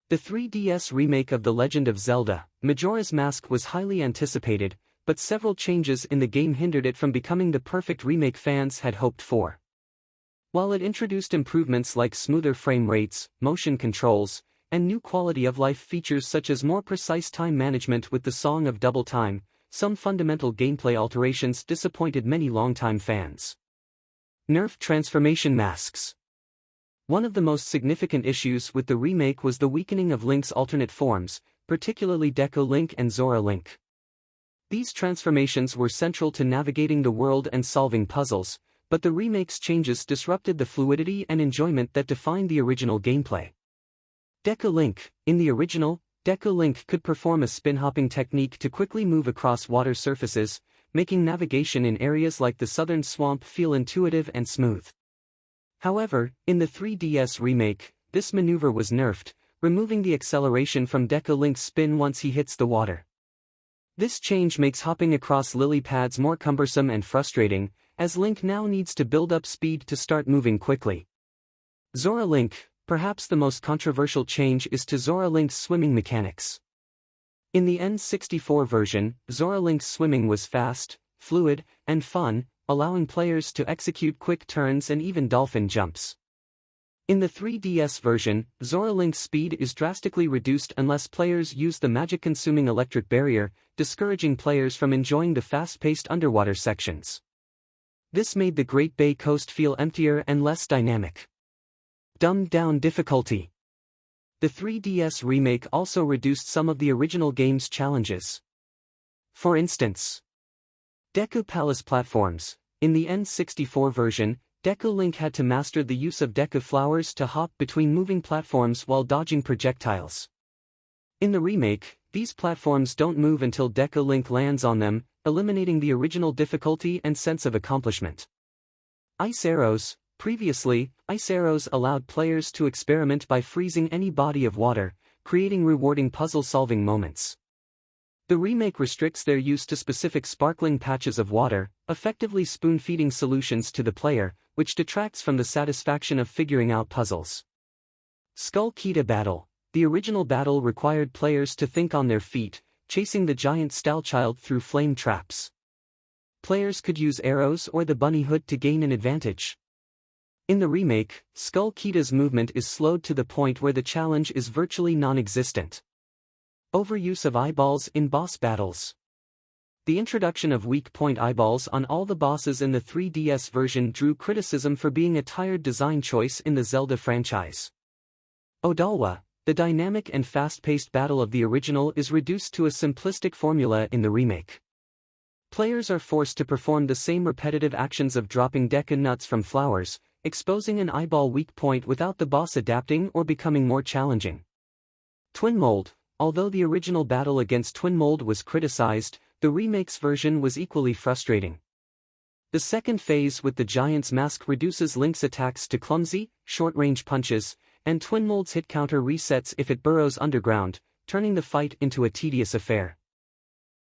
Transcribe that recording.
The 3DS remake of The Legend of Zelda, Majora's Mask was highly anticipated, but several changes in the game hindered it from becoming the perfect remake fans had hoped for. While it introduced improvements like smoother frame rates, motion controls, and new quality-of-life features such as more precise time management with the Song of Double Time, some fundamental gameplay alterations disappointed many longtime fans. Nerfed transformation masks. One of the most significant issues with the remake was the weakening of Link's alternate forms, particularly Deku Link and Zora Link. These transformations were central to navigating the world and solving puzzles, but the remake's changes disrupted the fluidity and enjoyment that defined the original gameplay. Deku Link. In the original, Deku Link could perform a spin-hopping technique to quickly move across water surfaces, making navigation in areas like the southern swamp feel intuitive and smooth. However, in the 3DS remake, this maneuver was nerfed, removing the acceleration from Deku Link's spin once he hits the water. This change makes hopping across lily pads more cumbersome and frustrating, as Link now needs to build up speed to start moving quickly. Zora Link. Perhaps the most controversial change is to Zora Link's swimming mechanics. In the N64 version, Zora Link's swimming was fast, fluid, and fun, allowing players to execute quick turns and even dolphin jumps. In the 3DS version, Zora Link's speed is drastically reduced unless players use the magic-consuming electric barrier, discouraging players from enjoying the fast-paced underwater sections. This made the Great Bay Coast feel emptier and less dynamic. Dumbed-down difficulty. The 3DS remake also reduced some of the original game's challenges. For instance, Deku Palace platforms. In the N64 version, Deku Link had to master the use of Deku flowers to hop between moving platforms while dodging projectiles. In the remake, these platforms don't move until Deku Link lands on them, eliminating the original difficulty and sense of accomplishment. Ice arrows. Previously, ice arrows allowed players to experiment by freezing any body of water, creating rewarding puzzle-solving moments. The remake restricts their use to specific sparkling patches of water, effectively spoon-feeding solutions to the player, which detracts from the satisfaction of figuring out puzzles. Skull Kida Battle. The original battle required players to think on their feet, chasing the giant Stylchild through flame traps. Players could use arrows or the bunny hood to gain an advantage. In the remake, Skull Kida's movement is slowed to the point where the challenge is virtually non-existent. Overuse of eyeballs in boss battles. The introduction of weak point eyeballs on all the bosses in the 3DS version drew criticism for being a tired design choice in the Zelda franchise. Odalwa. The dynamic and fast-paced battle of the original is reduced to a simplistic formula in the remake. Players are forced to perform the same repetitive actions of dropping Deku nuts from flowers, exposing an eyeball weak point without the boss adapting or becoming more challenging. Twin Mold. Although the original battle against Twin Mold was criticized, the remake's version was equally frustrating. The second phase with the Giant's Mask reduces Link's attacks to clumsy, short-range punches, and Twin Mold's hit counter resets if it burrows underground, turning the fight into a tedious affair.